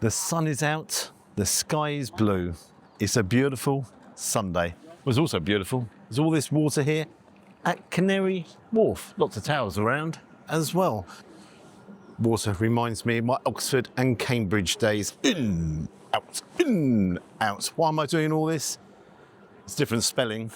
The sun is out, the sky is blue. It's a beautiful Sunday. It was also beautiful. There's all this water here at Canary Wharf. Lots of towers around as well. Water reminds me of my Oxford and Cambridge days. In, out, in, out. Why am I doing all this? It's different spelling.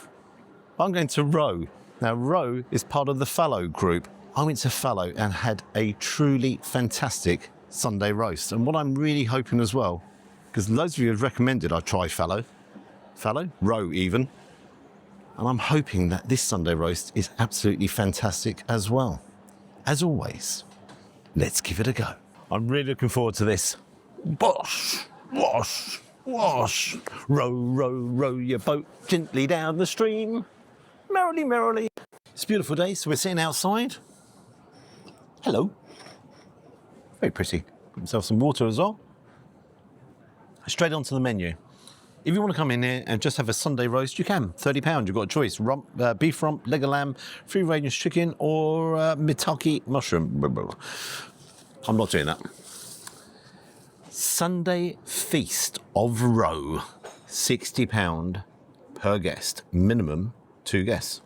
I'm going to Row. Now, Row is part of the Fallow group. I went to Fallow and had a truly fantastic Sunday roast. And what I'm really hoping as well, because loads of you have recommended I try Fallow, Row even, and I'm hoping that this Sunday roast is absolutely fantastic as well. As always, let's give it a go. I'm really looking forward to this. Wash, wash, wash. Row, row, row your boat gently down the stream. Merrily, merrily. It's a beautiful day, so we're sitting outside. Hello. Very pretty. Got myself some water as well. Straight onto the menu. If you want to come in here and just have a Sunday roast, you can. £30. You've got a choice. Beef rump, leg of lamb, free-range chicken, or mitake mushroom. I'm not doing that. Sunday feast of Row. £60 per guest. Minimum 2 guests.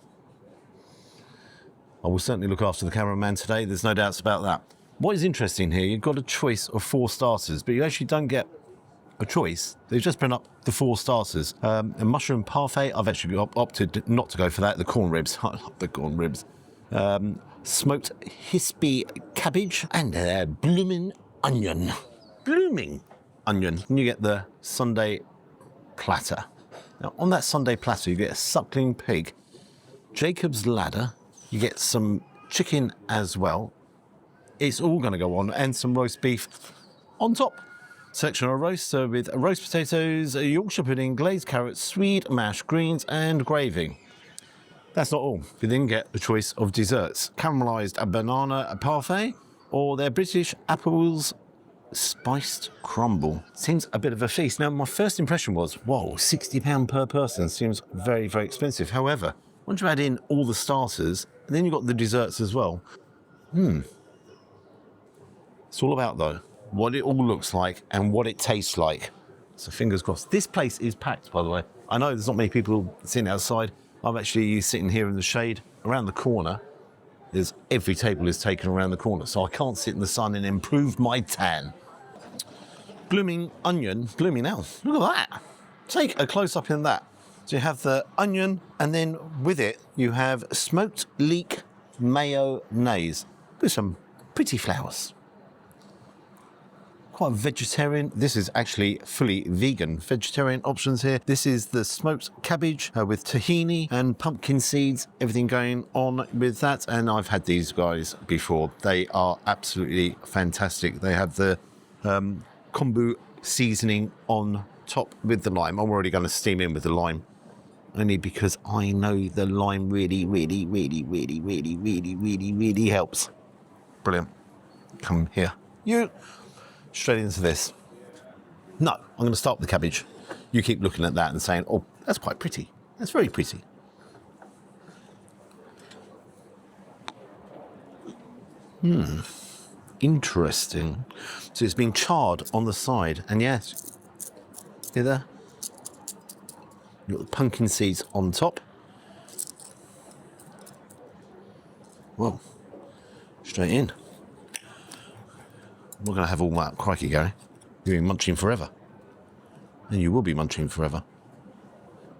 I will certainly look after the cameraman today. There's no doubts about that. What is interesting here, you've got a choice of 4 starters, but you actually don't get a choice. They've just been up the 4 starters. A mushroom parfait, I've actually opted not to go for that. The corn ribs, I love the corn ribs. Smoked hispy cabbage and a blooming onion. Blooming onion. And you get the Sunday platter. Now on that Sunday platter, you get a suckling pig, Jacob's ladder, you get some chicken as well. It's all going to go on, and some roast beef on top. Selection of roast with roast potatoes, Yorkshire pudding, glazed carrots, sweet mashed greens, and gravy. That's not all. You then get a choice of desserts: caramelised banana parfait, or their British apples spiced crumble. Seems a bit of a feast. Now, my first impression was, whoa, £60 per person seems very, very expensive. However, once you add in all the starters, and then you've got the desserts as well. It's all about, though, what it all looks like and what it tastes like. So fingers crossed. This place is packed, by the way. I know there's not many people sitting outside. I'm actually sitting here in the shade around the corner. Every table is taken around the corner, so I can't sit in the sun and improve my tan. Blooming onion, blooming hell. Look at that. Take a close-up in that. So you have the onion, and then with it, you have smoked leek mayonnaise with some pretty flowers. Quite vegetarian. This is actually fully vegan. Vegetarian options here. This is the smoked cabbage with tahini and pumpkin seeds, everything going on with that. And I've had these guys before. They are absolutely fantastic. They have the kombu seasoning on top with the lime. I'm already going to steam in with the lime, only because I know the lime really, really, really, really, really, really, really, really helps. Brilliant. Come here. You. Straight into this. No, I'm going to start with the cabbage. You keep looking at that and saying, oh, that's quite pretty. That's very pretty. Interesting. So it's been charred on the side. And yes, see there? You've got the pumpkin seeds on top. Well, straight in. I'm not going to have all that. Crikey, Gary. You'll be munching forever. And you will be munching forever.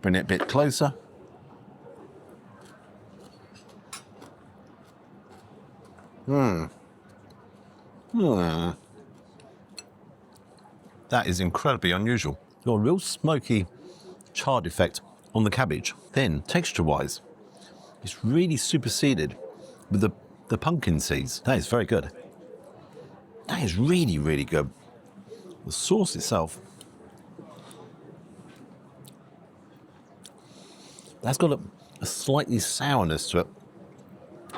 Bring it a bit closer. That is incredibly unusual. Got a real smoky, charred effect on the cabbage. Then, texture-wise, it's really superseded with the pumpkin seeds. That is very good. That is really, really good. The sauce itself, that's got a slightly sourness to it,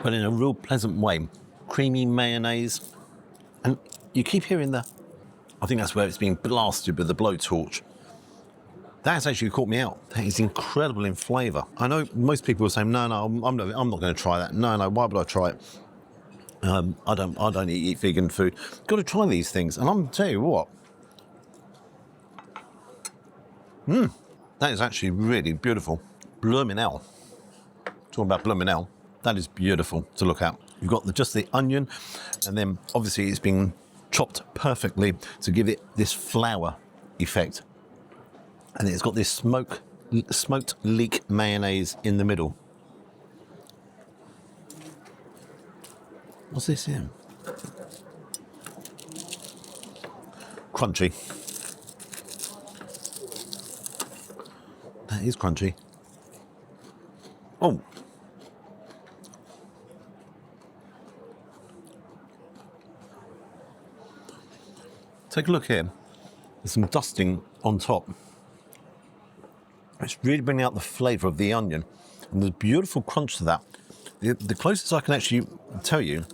but in a real pleasant way. Creamy mayonnaise. And you keep hearing I think that's where it's being blasted with the blowtorch. That's actually caught me out. That is incredible in flavour. I know most people are saying, no, I'm not going to try that. No, why would I try it? I don't eat vegan food. Got to try these things. And I'm going to tell you what, That is actually really beautiful. Blooming hell. Talking about blooming hell, that is beautiful to look at. You've got just the onion, and then obviously it's been chopped perfectly to give it this flour effect. And it's got this smoked leek mayonnaise in the middle. What's this here? Crunchy. That is crunchy. Oh. Take a look here. There's some dusting on top. It's really bringing out the flavour of the onion. And there's a beautiful crunch to that. The closest I can actually tell you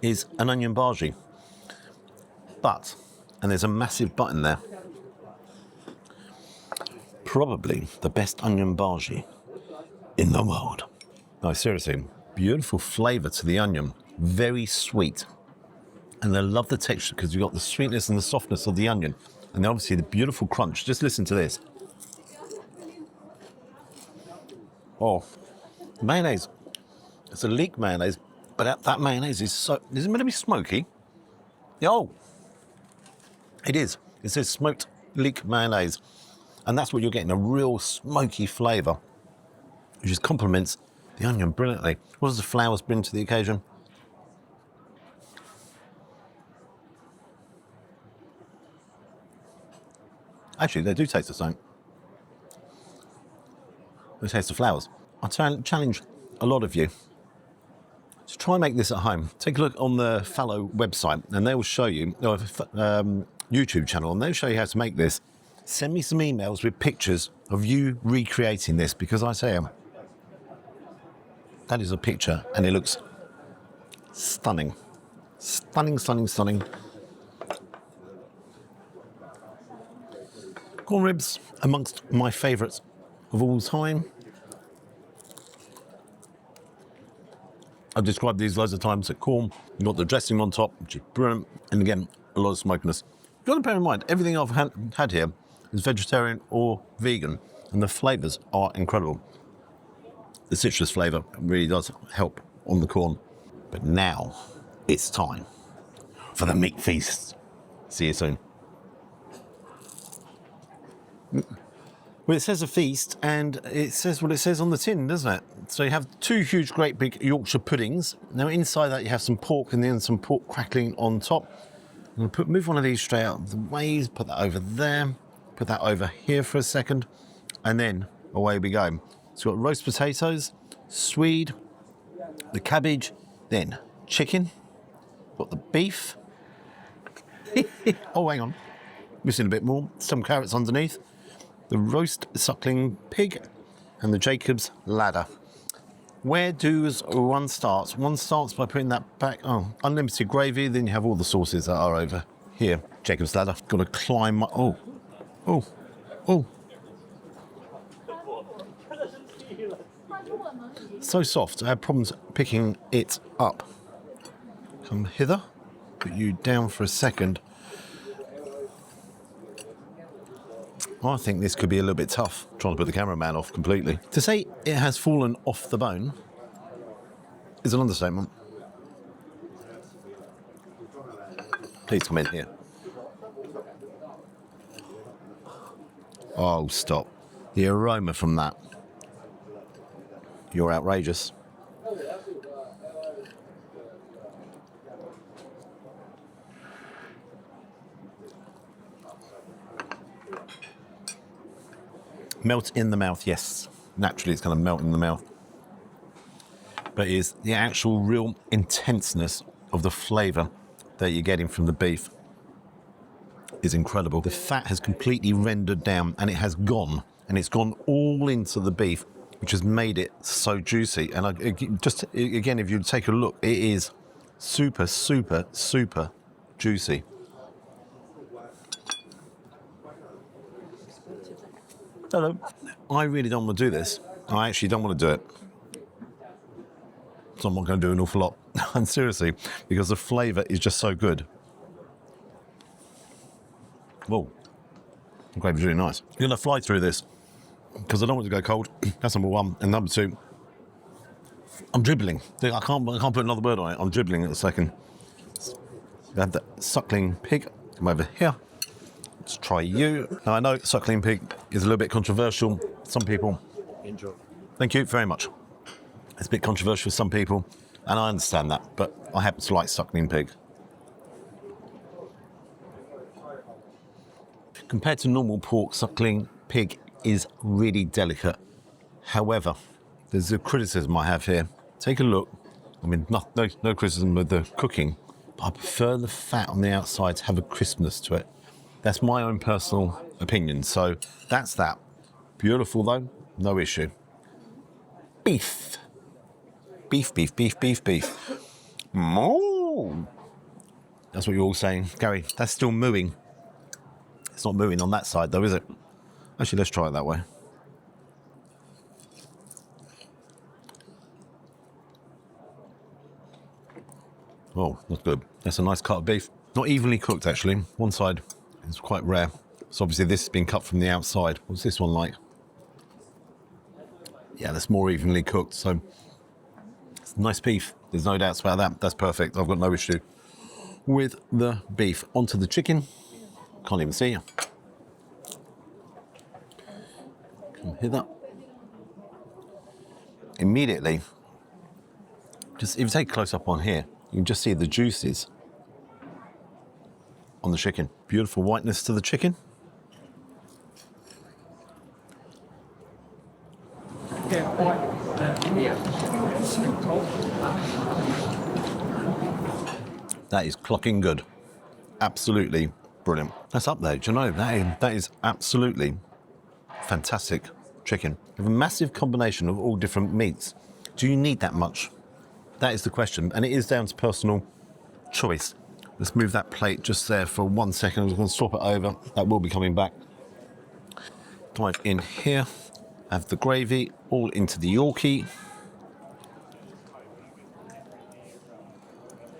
is an onion bhaji. But, and there's a massive but in there, probably the best onion bhaji in the world. No, seriously, beautiful flavour to the onion. Very sweet. And I love the texture because you've got the sweetness and the softness of the onion. And obviously the beautiful crunch. Just listen to this. Oh, mayonnaise. It's a leek mayonnaise, but that mayonnaise is so... Is it meant to be smoky? Oh, it is. It says smoked leek mayonnaise. And that's what you're getting, a real smoky flavour, which just complements the onion brilliantly. What does the flowers bring to the occasion? Actually, they do taste the same. They taste the flowers. I challenge a lot of you to try and make this at home. Take a look on the Fallow website, and they will show you, or YouTube channel, and they'll show you how to make this. Send me some emails with pictures of you recreating this, because I say that is a picture, and it looks stunning. Stunning, stunning, stunning. Corn ribs, amongst my favourites of all time. I've described these loads of times at corn. You've got the dressing on top, which is brilliant, and again, a lot of smokiness. You've got to bear in mind, everything I've had here is vegetarian or vegan, and the flavours are incredible. The citrus flavour really does help on the corn. But now, it's time for the meat feast. See you soon. Well, it says a feast, and it says what it says on the tin, doesn't it? So you have two huge, great big Yorkshire puddings. Now inside that you have some pork, and then some pork crackling on top. I'm going to move one of these straight out of the way, put that over there, put that over here for a second, and then away we go. So we've got roast potatoes, swede, the cabbage, then chicken, got the beef. Oh, hang on, missing a bit more, some carrots underneath. The roast suckling pig, and the Jacob's ladder. Where does one start? One starts by putting that back, unlimited gravy, then you have all the sauces that are over here. Jacob's ladder, got to climb, oh. So soft, I have problems picking it up. Come hither, put you down for a second. I think this could be a little bit tough, trying to put the cameraman off completely. To say it has fallen off the bone is an understatement. Please come in here. Oh, stop. The aroma from that. You're outrageous. Melt in the mouth, yes. Naturally, it's going to melt in the mouth. But it is the actual real intenseness of the flavour that you're getting from the beef is incredible. The fat has completely rendered down, and it has gone, and it's gone all into the beef, which has made it so juicy. And again, if you take a look, it is super, super, super juicy. Hello. I really don't want to do this. I actually don't want to do it. So I'm not going to do an awful lot. And seriously, because the flavour is just so good. Whoa. The gravy's really nice. You're going to fly through this because I don't want it to go cold. That's number one. And number two, I'm dribbling. I can't put another word on it. I'm dribbling at a second. We have the suckling pig. Come over here. Let's try you. Now, I know suckling pig is a little bit controversial. Some people... Enjoy. Thank you very much. It's a bit controversial for some people, and I understand that, but I happen to like suckling pig. Compared to normal pork, suckling pig is really delicate. However, there's a criticism I have here. Take a look. I mean, no criticism of the cooking, but I prefer the fat on the outside to have a crispness to it. That's my own personal opinion, so that's that. Beautiful though, no issue. Beef. Beef, beef, beef, beef, beef. Moo! That's what you're all saying. Gary, that's still mooing. It's not mooing on that side though, is it? Actually, let's try it that way. Oh, that's good. That's a nice cut of beef. Not evenly cooked, actually. One side is quite rare. So obviously this has been cut from the outside. What's this one like? Yeah, that's more evenly cooked. So it's nice beef. There's no doubts about that. That's perfect. I've got no issue with the beef. Onto the chicken. Can't even see you. Can you hear that? Immediately, just if you take a close up on here, you can just see the juices on the chicken. Beautiful whiteness to the chicken. That is clocking good. Absolutely brilliant. That's up there. Do you know, that is absolutely fantastic chicken. You have a massive combination of all different meats. Do you need that much? That is the question, and it is down to personal choice. Let's move that plate just there for 1 second. I'm just going to swap it over. That will be coming back. Dive in here. Have the gravy all into the Yorkie.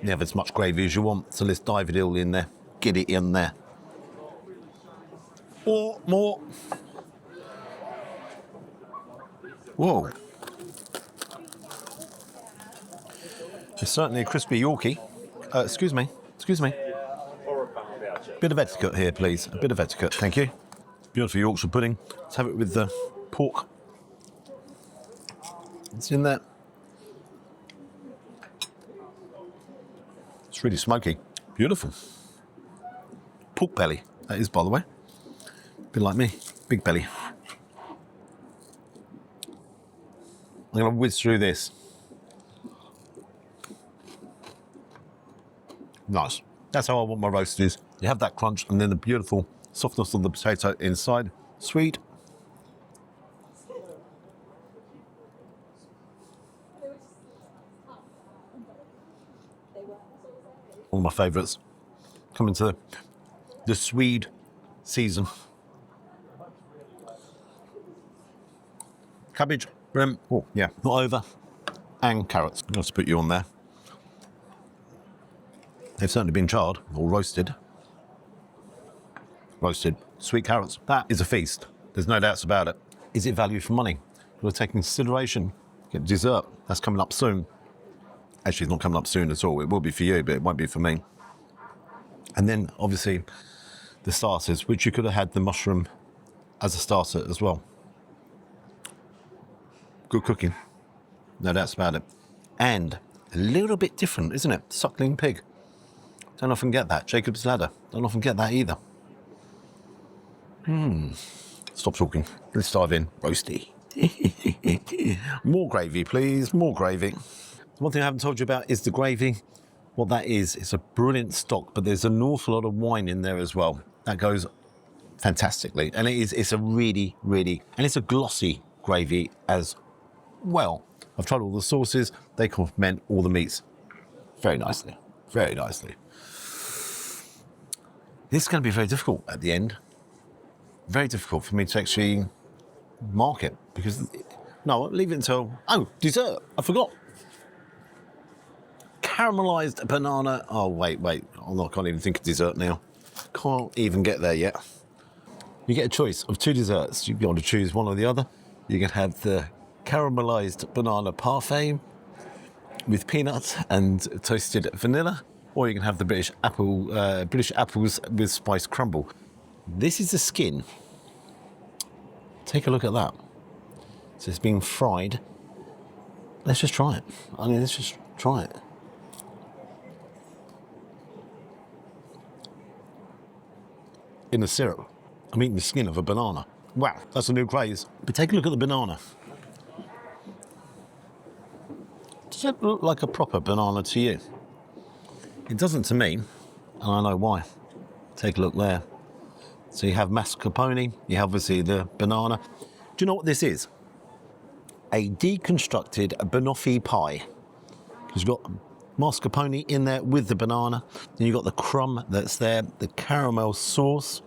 You have as much gravy as you want, so let's dive it all in there. Get it in there. Or more. Whoa. It's certainly a crispy Yorkie. Excuse me. Bit of etiquette here, please. A bit of etiquette, thank you. Beautiful Yorkshire pudding. Let's have it with the pork. It's in there. It's really smoky. Beautiful. Pork belly, that is, by the way. A bit like me, big belly. I'm going to whiz through this. Nice. That's how I want my roast is. You have that crunch and then the beautiful softness of the potato inside. Sweet. One of my favourites. Coming to the Swede season. Cabbage, oh yeah, not over. And carrots. I'm going to put you on there. They've certainly been charred or roasted. Roasted sweet carrots. That is a feast. There's no doubts about it. Is it value for money? We'll take into consideration. Get dessert. That's coming up soon. Actually, it's not coming up soon at all. It will be for you, but it won't be for me. And then, obviously, the starters, which you could have had the mushroom as a starter as well. Good cooking. No doubts about it. And a little bit different, isn't it? Suckling pig. Don't often get that. Jacob's Ladder. Don't often get that either. Stop talking. Let's dive in. Roasty. More gravy, please. More gravy. One thing I haven't told you about is the gravy. What that is, it's a brilliant stock, but there's an awful lot of wine in there as well. That goes fantastically. And it's a really, really, and it's a glossy gravy as well. I've tried all the sauces. They complement all the meats very nicely. Very nicely. This is going to be very difficult at the end. Very difficult for me to actually mark it because, no, leave it until, oh, dessert, I forgot. Caramelized banana, oh, wait, I can't even think of dessert now. Can't even get there yet. You get a choice of 2 desserts. You can want to choose one or the other. You can have the caramelized banana parfait with peanuts and toasted vanilla, or you can have the British apples with spiced crumble. This is the skin. Take a look at that. So it's being fried. Let's just try it. Let's just try it. In the syrup. I'm eating the skin of a banana. Wow, that's a new craze. But take a look at the banana. Does it look like a proper banana to you? It doesn't to me, and I know why. Take a look there. So you have mascarpone, you have obviously the banana. Do you know what this is? A deconstructed banoffee pie. Because you've got mascarpone in there with the banana, then you've got the crumb that's there, the caramel sauce,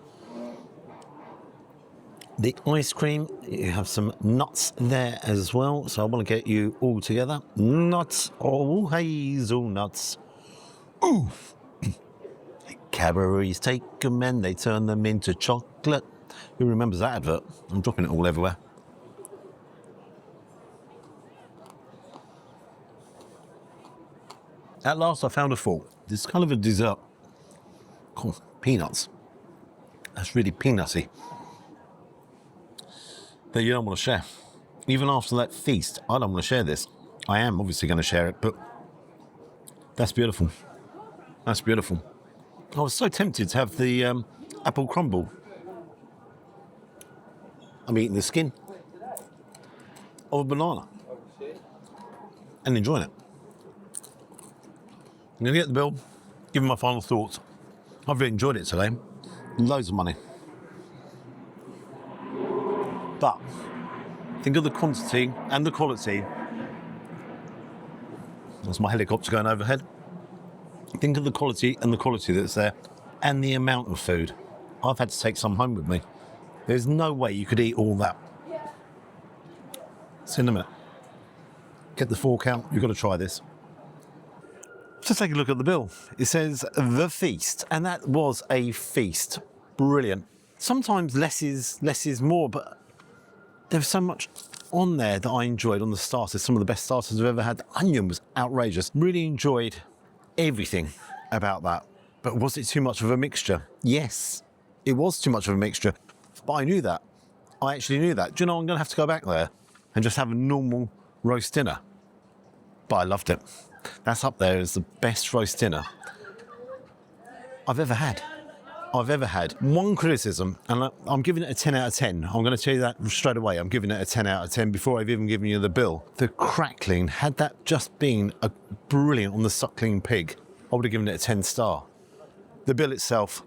the ice cream, you have some nuts there as well, so I want to get you all together. Nuts, oh hazelnuts. Ooh! Cadbury's take them and they turn them into chocolate. Who remembers that advert? I'm dropping it all everywhere. At last I found a fork. This is kind of a dessert. Cool. Peanuts. That's really peanutty. That you don't want to share. Even after that feast, I don't want to share this. I am obviously going to share it, but that's beautiful. That's beautiful. I was so tempted to have the apple crumble. I'm eating the skin of a banana and enjoying it. I'm going to get the bill, give me my final thoughts. I've really enjoyed it today. Loads of money. But think of the quantity and the quality. That's my helicopter going overhead. Think of the quality and the quality that's there and the amount of food. I've had to take some home with me. There's no way you could eat all that. See in a minute. Get the fork out. You've got to try this. Just take a look at the bill. It says the feast, and that was a feast. Brilliant. Sometimes less is more, but there's so much on there that I enjoyed on the starters. Some of the best starters I've ever had. The onion was outrageous. Really enjoyed everything about that. But was it too much of a mixture? Yes, it was too much of a mixture. But I knew that. I actually knew that. Do you know, I'm going to have to go back there and just have a normal roast dinner. But I loved it. That's up there as the best roast dinner I've ever had. One criticism, and I'm giving it a 10 out of 10. I'm going to tell you that straight away. I'm giving it a 10 out of 10 before I've even given you the bill. The crackling, had that just been brilliant on the suckling pig, I would have given it a 10 star. The bill itself,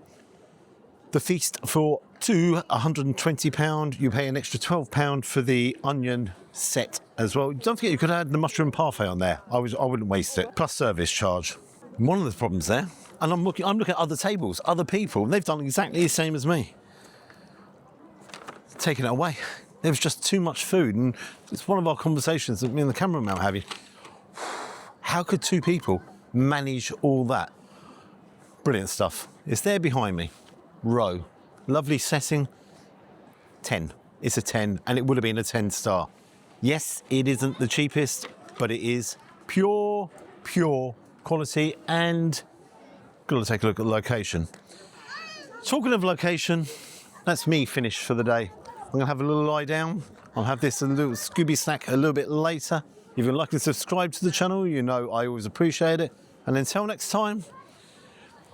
the feast for £120, you pay an extra £12 for the onion set as well. Don't forget you could add the mushroom parfait on there. I wouldn't waste it. Plus service charge. One of the problems there, and I'm looking at other tables, other people, and they've done exactly the same as me. Taking it away. There was just too much food, and it's one of our conversations that me and the cameraman were having. How could two people manage all that? Brilliant stuff. It's there behind me. Row. Lovely setting. 10. It's a 10, and it would have been a 10 star. Yes, it isn't the cheapest, but it is pure quality, and got to take a look at the location. Talking of location, that's me finished for the day. I'm going to have a little lie down. I'll have this a little Scooby snack a little bit later. If you'd like to subscribe to the channel, you know I always appreciate it. And until next time,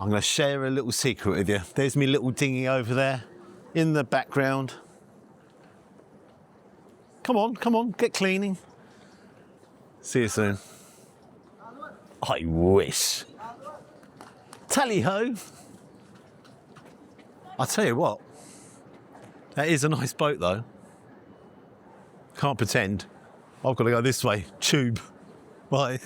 I'm going to share a little secret with you. There's me little dinghy over there in the background. Come on, get cleaning. See you soon. I wish. Tally-ho. I'll tell you what, that is a nice boat though. Can't pretend. I've got to go this way. Tube. Bye.